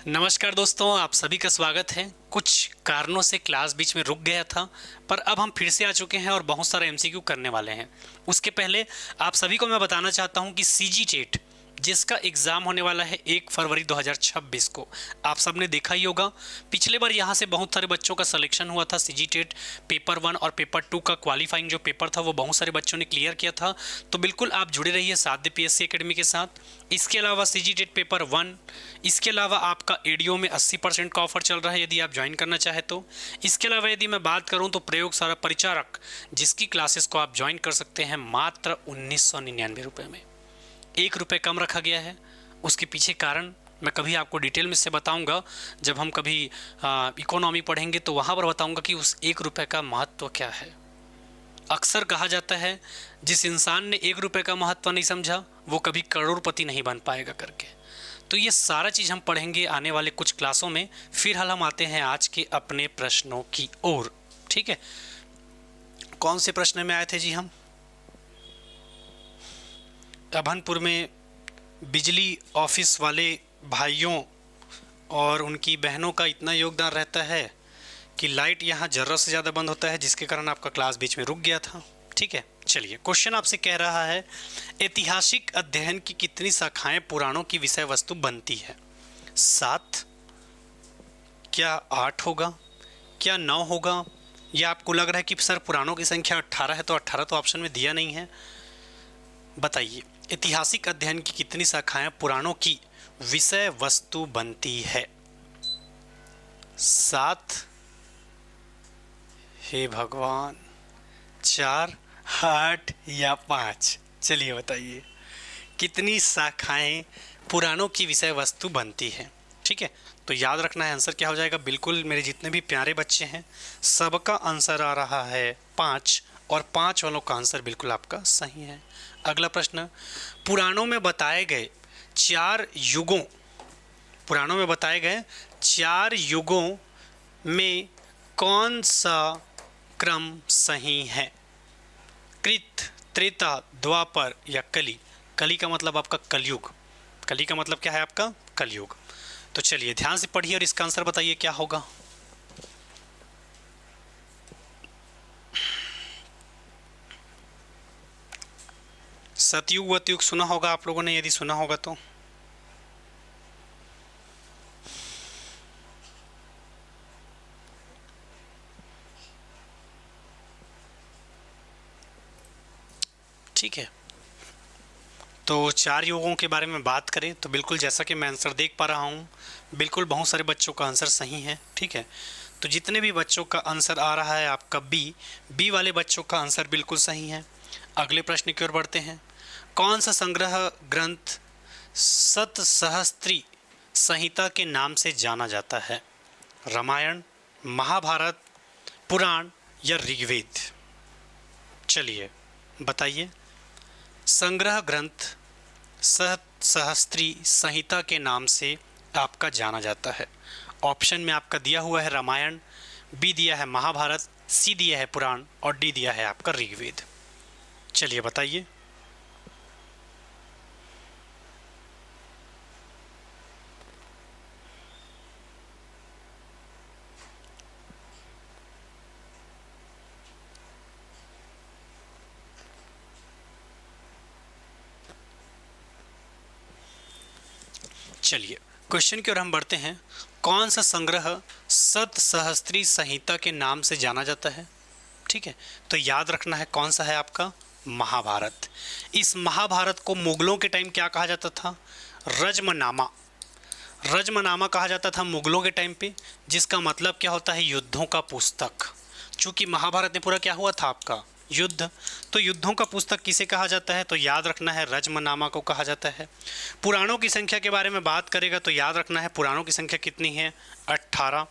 नमस्कार दोस्तों, आप सभी का स्वागत है। कुछ कारणों से क्लास बीच में रुक गया था, पर अब हम फिर से आ चुके हैं और बहुत सारे एमसीक्यू करने वाले हैं। उसके पहले आप सभी को मैं बताना चाहता हूं कि सीजी टेट जिसका एग्ज़ाम होने वाला है 1 फरवरी 2026 को, आप सब ने देखा ही होगा। पिछले बार यहाँ से बहुत सारे बच्चों का सिलेक्शन हुआ था। सीजी टेट पेपर 1 और पेपर 2 का क्वालिफाइंग जो पेपर था वो बहुत सारे बच्चों ने क्लियर किया था। तो बिल्कुल आप जुड़े रहिए साध्य पीएससी एकेडमी के साथ। इसके अलावा सीजी टेट पेपर 1, इसके अलावा आपका एडीओ में 80% का ऑफर चल रहा है यदि आप ज्वाइन करना चाहे तो। इसके अलावा यदि मैं बात करूं तो प्रयोगशाला परिचारक जिसकी क्लासेस को आप ज्वाइन कर सकते हैं मात्र 1999 रुपये में। 1 रुपये कम रखा गया है। उसके पीछे कारण मैं कभी आपको डिटेल में से बताऊंगा। जब हम कभी इकोनॉमी पढ़ेंगे तो वहाँ पर बताऊंगा कि उस 1 रुपये का महत्व क्या है। अक्सर कहा जाता है जिस इंसान ने 1 रुपये का महत्व नहीं समझा वो कभी करोड़पति नहीं बन पाएगा करके। तो ये सारा चीज़ हम पढ़ेंगे आने वाले कुछ क्लासों में। फिलहाल हम आते हैं आज के अपने प्रश्नों की ओर। ठीक है, कौन से प्रश्न में आए थे जी हम? अभनपुर में बिजली ऑफिस वाले भाइयों और उनकी बहनों का इतना योगदान रहता है कि लाइट यहाँ ज़रूरत से ज़्यादा बंद होता है, जिसके कारण आपका क्लास बीच में रुक गया था। ठीक है, चलिए क्वेश्चन आपसे कह रहा है ऐतिहासिक अध्ययन की कितनी शाखाएं पुराणों की विषय वस्तु बनती है? 7, क्या 8 होगा, क्या 9 होगा, या आपको लग रहा है कि सर पुराणों की संख्या 18 है तो 18 तो ऑप्शन में दिया नहीं है? बताइए, ऐतिहासिक अध्ययन की कितनी शाखाएं पुराणों की विषय वस्तु बनती है? 7, हे भगवान, 4, 8 या 5? चलिए बताइए कितनी शाखाएं पुराणों की विषय वस्तु बनती है। ठीक है, तो याद रखना है आंसर क्या हो जाएगा। बिल्कुल मेरे जितने भी प्यारे बच्चे हैं सबका आंसर आ रहा है 5, और 5 वालों का आंसर बिल्कुल आपका सही है। अगला प्रश्न, पुराणों में बताए गए 4 युगों पुराणों में बताए गए 4 युगों में कौन सा क्रम सही है? कृत, त्रेता, द्वापर या कली? कली का मतलब आपका कलयुग। कली का मतलब क्या है आपका? कलयुग। तो चलिए ध्यान से पढ़िए और इसका आंसर बताइए क्या होगा। सतयुग वतयुग सुना होगा आप लोगों ने, यदि सुना होगा तो। ठीक है, तो 4 युगों के बारे में बात करें तो बिल्कुल जैसा कि मैं आंसर देख पा रहा हूँ, बिल्कुल बहुत सारे बच्चों का आंसर सही है। ठीक है, तो जितने भी बच्चों का आंसर आ रहा है आपका बी वाले बच्चों का आंसर बिल्कुल सही है। अगले प्रश्न की ओर बढ़ते हैं। कौन सा संग्रह ग्रंथ सतसहस्त्री संहिता के नाम से जाना जाता है? रामायण, महाभारत, पुराण या ऋग्वेद? चलिए बताइए। संग्रह ग्रंथ सतसहस्त्री संहिता के नाम से आपका जाना जाता है। ऑप्शन में आपका दिया हुआ है रामायण, बी दिया है महाभारत, सी दिया है पुराण और डी दिया है आपका ऋग्वेद। चलिए बताइए। चलिए क्वेश्चन की ओर हम बढ़ते हैं। कौन सा संग्रह सतसहस्त्री संहिता के नाम से जाना जाता है? ठीक है, तो याद रखना है कौन सा है आपका? महाभारत। इस महाभारत को मुगलों के टाइम क्या कहा जाता था? रजमनामा। रजमनामा कहा जाता था मुगलों के टाइम पे, जिसका मतलब क्या होता है? युद्धों का पुस्तक। चूंकि महाभारत में पूरा क्या हुआ था आपका? युद्ध। तो युद्धों का पुस्तक किसे कहा जाता है? तो याद रखना है रजमनामा को कहा जाता है। पुराणों की संख्या के बारे में बात करेगा तो याद रखना है पुराणों की संख्या कितनी है? 18।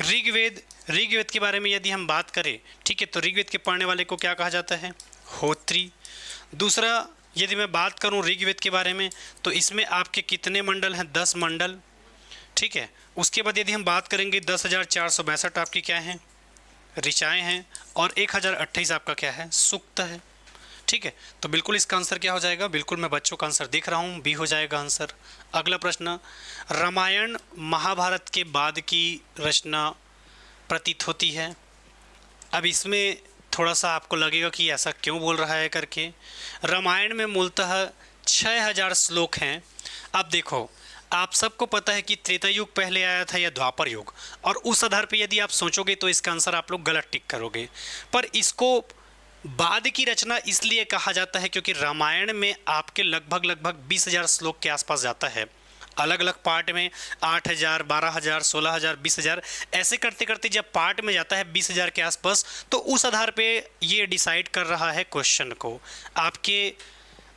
ऋग्वेद के बारे में यदि हम बात करें, ठीक है, तो ऋग्वेद के पढ़ने वाले को क्या कहा जाता है? होत्री। दूसरा, यदि मैं बात करूं ऋग्वेद के बारे में तो इसमें आपके कितने मंडल हैं? 10 मंडल। ठीक है, उसके बाद यदि हम बात करेंगे 10,462 आपकी क्या हैं? ऋचाएँ हैं, और 1028 आपका क्या है? सूक्त है। ठीक। ठीक है, तो बिल्कुल इसका आंसर क्या हो जाएगा, बिल्कुल मैं बच्चों का आंसर देख रहा हूँ, बी हो जाएगा आंसर। अगला प्रश्न, रामायण महाभारत के बाद की रचना प्रतीत होती है। अब इसमें थोड़ा सा आपको लगेगा कि ऐसा क्यों बोल रहा है करके। रामायण में मूलतः 6000 श्लोक हैं। अब देखो, आप सबको पता है कि त्रेता युग पहले आया था या द्वापर युग, और उस आधार पे यदि आप सोचोगे तो इसका आंसर आप लोग गलत टिक करोगे। पर इसको बाद की रचना इसलिए कहा जाता है क्योंकि रामायण में आपके लगभग 20,000 श्लोक के आसपास जाता है। अलग अलग पार्ट में 8,000, 12,000, 16,000, 20,000 ऐसे करते करते जब पार्ट में जाता है 20,000 के आसपास, तो उस आधार पे ये डिसाइड कर रहा है क्वेश्चन को। आपके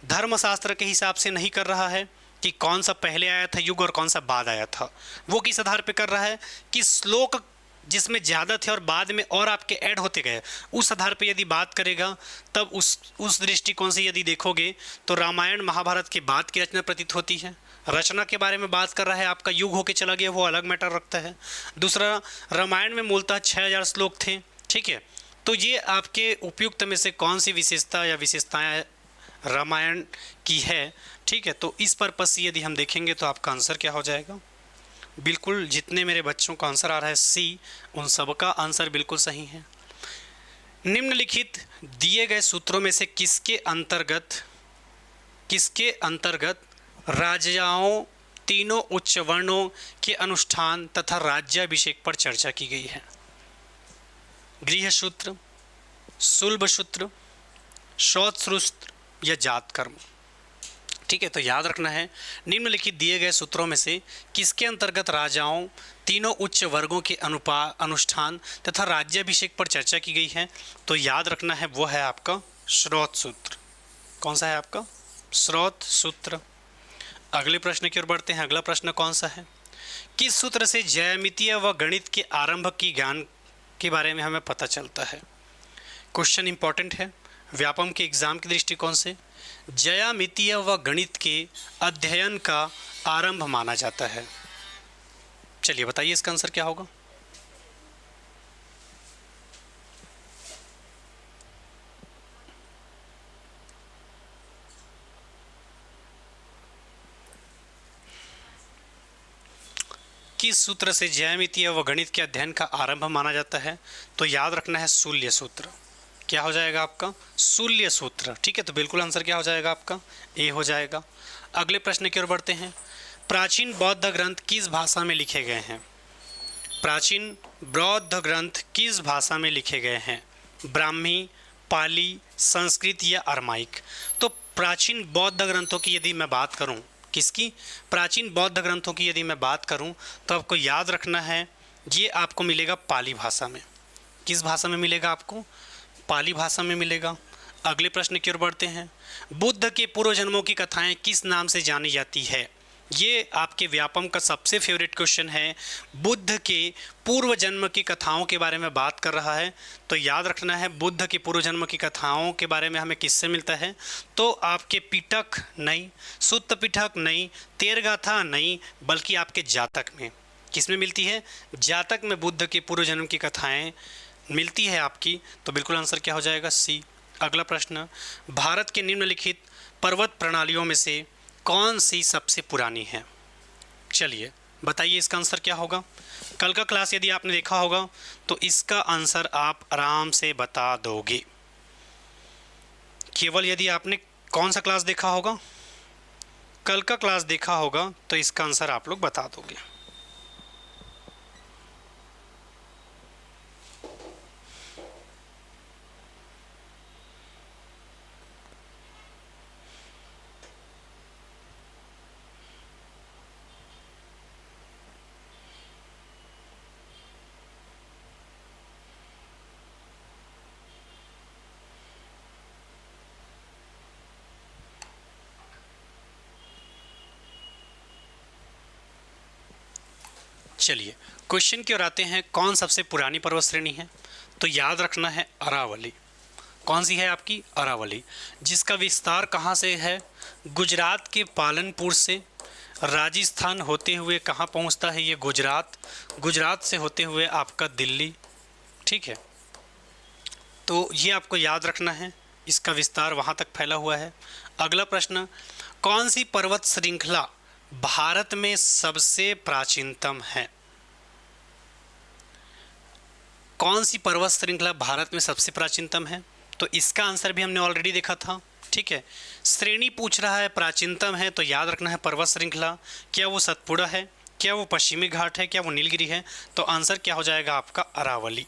धर्मशास्त्र के हिसाब से नहीं कर रहा है कि कौन सा पहले आया था युग और कौन सा बाद आया था। वो किस आधार पे कर रहा है कि श्लोक जिसमें ज़्यादा थे और बाद में और आपके ऐड होते गए, उस आधार पे यदि बात करेगा तब उस दृष्टिकोण से यदि देखोगे तो रामायण महाभारत के बाद की रचना प्रतीत होती है। रचना के बारे में बात कर रहा है, आपका युग होके चला गया, वो अलग मैटर रखता है। दूसरा, रामायण में मूलतः 6000 श्लोक थे, ठीक है। तो ये आपके उपयुक्त में से कौन सी विशेषता या विशेषताएं रामायण की है, ठीक है। तो इस पर्पस से यदि हम देखेंगे तो आपका आंसर क्या हो जाएगा, बिल्कुल जितने मेरे बच्चों का आंसर आ रहा है सी, उन सब का आंसर बिल्कुल सही है। निम्नलिखित दिए गए सूत्रों में से किसके अंतर्गत राजाओं तीनों उच्च वर्णों के अनुष्ठान तथा राज्याभिषेक पर चर्चा की गई है? गृह सूत्र, सुलभ सूत्र, श्रौत सूत्र या जात कर्म, ठीक है। तो याद रखना है, निम्नलिखित दिए गए सूत्रों में से किसके अंतर्गत राजाओं तीनों उच्च वर्गों के अनुष्ठान तथा राज्याभिषेक पर चर्चा की गई है? तो याद रखना है वो है आपका श्रौत सूत्र। कौन सा है आपका? श्रौत सूत्र। अगले प्रश्न की ओर बढ़ते हैं। अगला प्रश्न कौन सा है? किस सूत्र से ज्यामितीय व गणित के आरंभ की ज्ञान के बारे में हमें पता चलता है? क्वेश्चन इंपॉर्टेंट है व्यापम के एग्जाम के दृष्टिकोण से। ज्यामितीय व गणित के अध्ययन का आरंभ माना जाता है। चलिए बताइए इसका आंसर क्या होगा। किस सूत्र से ज्यामितीय व गणित के अध्ययन का आरंभ माना जाता है? तो याद रखना है शूल्य सूत्र। क्या हो जाएगा आपका? शूल्य सूत्र, ठीक है। तो बिल्कुल आंसर क्या हो जाएगा आपका? ए हो जाएगा। अगले प्रश्न की ओर बढ़ते हैं। प्राचीन बौद्ध ग्रंथ किस भाषा में लिखे गए हैं? प्राचीन बौद्ध ग्रंथ किस भाषा में लिखे गए हैं? ब्राह्मी, पाली, संस्कृत या अरमाइक? तो प्राचीन बौद्ध ग्रंथों की यदि मैं बात करूं, किसकी? प्राचीन बौद्ध ग्रंथों की यदि मैं बात करूं तो आपको याद रखना है ये आपको मिलेगा पाली भाषा में। किस भाषा में मिलेगा आपको? पाली भाषा में मिलेगा। अगले प्रश्न की ओर बढ़ते हैं। बुद्ध के पूर्व जन्मों की कथाएं किस नाम से जानी जाती है? ये आपके व्यापम का सबसे फेवरेट क्वेश्चन है। बुद्ध के पूर्व जन्म की कथाओं के बारे में बात कर रहा है, तो याद रखना है बुद्ध के पूर्व जन्म की कथाओं के बारे में हमें किससे मिलता है? तो आपके पिटक नहीं, सुत्त पिटक नहीं, तेरगाथा नहीं, बल्कि आपके जातक में। किस में मिलती है? जातक में बुद्ध के पूर्व जन्म की कथाएं मिलती है आपकी। तो बिल्कुल आंसर क्या हो जाएगा? सी। अगला प्रश्न, भारत के निम्नलिखित पर्वत प्रणालियों में से कौन सी सबसे पुरानी है? चलिए बताइए इसका आंसर क्या होगा। कल का क्लास यदि आपने देखा होगा तो इसका आंसर आप आराम से बता दोगे। केवल यदि आपने कौन सा क्लास देखा होगा? कल का क्लास देखा होगा तो इसका आंसर आप लोग बता दोगे। चलिए क्वेश्चन की ओर आते हैं। कौन सबसे पुरानी पर्वत श्रेणी है? तो याद रखना है अरावली। कौन सी है आपकी? अरावली, जिसका विस्तार कहाँ से है? गुजरात के पालनपुर से राजस्थान होते हुए कहाँ पहुँचता है ये? गुजरात से होते हुए आपका दिल्ली, ठीक है। तो ये आपको याद रखना है, इसका विस्तार वहाँ तक फैला हुआ है। अगला प्रश्न, कौन सी पर्वत श्रृंखला भारत में सबसे प्राचीनतम है? कौन सी पर्वत श्रृंखला भारत में सबसे प्राचीनतम है? तो इसका आंसर भी हमने ऑलरेडी देखा था। ठीक है, श्रेणी पूछ रहा है, प्राचीनतम है तो याद रखना है पर्वत श्रृंखला। क्या वो सतपुड़ा है, क्या वो पश्चिमी घाट है, क्या वो नीलगिरी है? तो आंसर क्या हो जाएगा आपका? अरावली।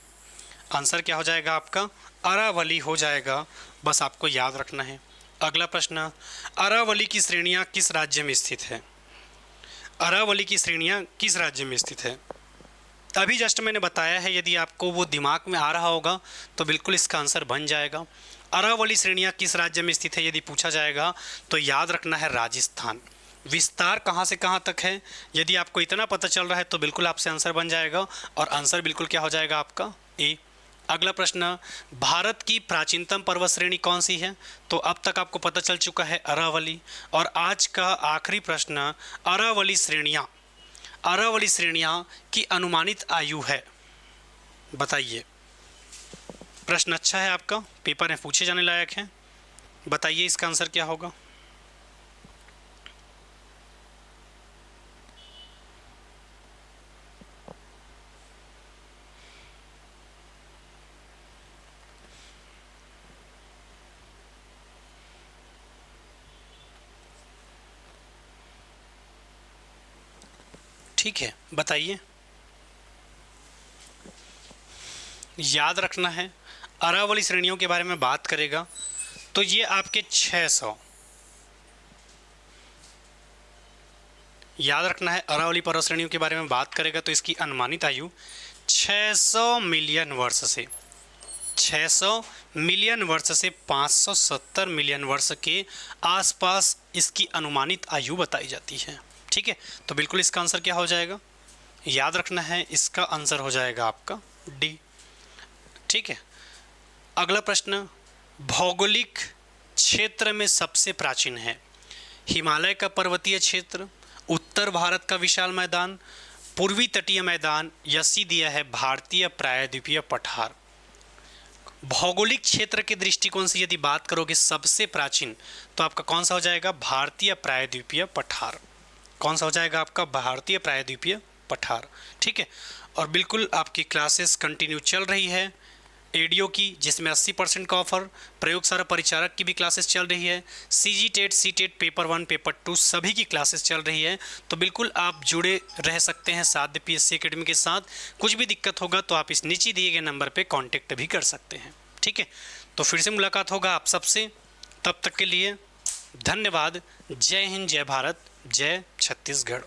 आंसर क्या हो जाएगा आपका? अरावली हो जाएगा, बस आपको याद रखना है। अगला प्रश्न, अरावली की श्रेणियाँ किस राज्य में स्थित है? अरावली की श्रेणियाँ किस राज्य में स्थित है? अभी जस्ट मैंने बताया है, यदि आपको वो दिमाग में आ रहा होगा तो बिल्कुल इसका आंसर बन जाएगा। अरावली श्रेणियाँ किस राज्य में स्थित है यदि पूछा जाएगा तो याद रखना है राजस्थान। विस्तार कहाँ से कहाँ तक है, यदि आपको इतना पता चल रहा है तो बिल्कुल आपसे आंसर बन जाएगा, और आंसर बिल्कुल क्या हो जाएगा आपका? ए। अगला प्रश्न, भारत की प्राचीनतम पर्वत श्रेणी कौन सी है? तो अब तक आपको पता चल चुका है अरावली। और आज का आखिरी प्रश्न, अरावली श्रेणियाँ की अनुमानित आयु है, बताइए। प्रश्न अच्छा है आपका, पेपर में पूछे जाने लायक है। बताइए इसका आंसर क्या होगा? ठीक है, बताइए। याद रखना है, अरावली श्रेणियों के बारे में बात करेगा तो ये आपके 600, याद रखना है, अरावली पर्वत श्रेणियों के बारे में बात करेगा तो इसकी अनुमानित आयु 600 मिलियन वर्ष से 570 मिलियन वर्ष के आसपास इसकी अनुमानित आयु बताई जाती है। ठीक है, तो बिल्कुल इसका आंसर क्या हो जाएगा? याद रखना है, इसका आंसर हो जाएगा आपका डी। ठीक है, अगला प्रश्न, भौगोलिक क्षेत्र में सबसे प्राचीन है? हिमालय का पर्वतीय क्षेत्र, उत्तर भारत का विशाल मैदान, पूर्वी तटीय मैदान, या सी दिया है भारतीय प्रायद्वीपीय पठार। भौगोलिक क्षेत्र के दृष्टिकोण से यदि बात करोगे सबसे प्राचीन, तो आपका कौन सा हो जाएगा? भारतीय प्रायद्वीपीय पठार। कौन सा हो जाएगा आपका? भारतीय प्रायद्वीपीय पठार। ठीक है, और बिल्कुल आपकी क्लासेस कंटिन्यू चल रही है एडीओ की, जिसमें 80% का ऑफर, प्रयोगशाला परिचारक की भी क्लासेस चल रही है, CG TET, C TET, paper 1, paper 2 सभी की क्लासेस चल रही है। तो बिल्कुल आप जुड़े रह सकते हैं साध्य पीएससी एकेडमी के साथ। कुछ भी दिक्कत होगा तो आप इस नीचे दिए गए नंबर पे कांटेक्ट भी कर सकते हैं। ठीक है, तो फिर से मुलाकात होगा आप सबसे, तब तक के लिए धन्यवाद। जय हिंद, जय भारत, जय छत्तीसगढ़।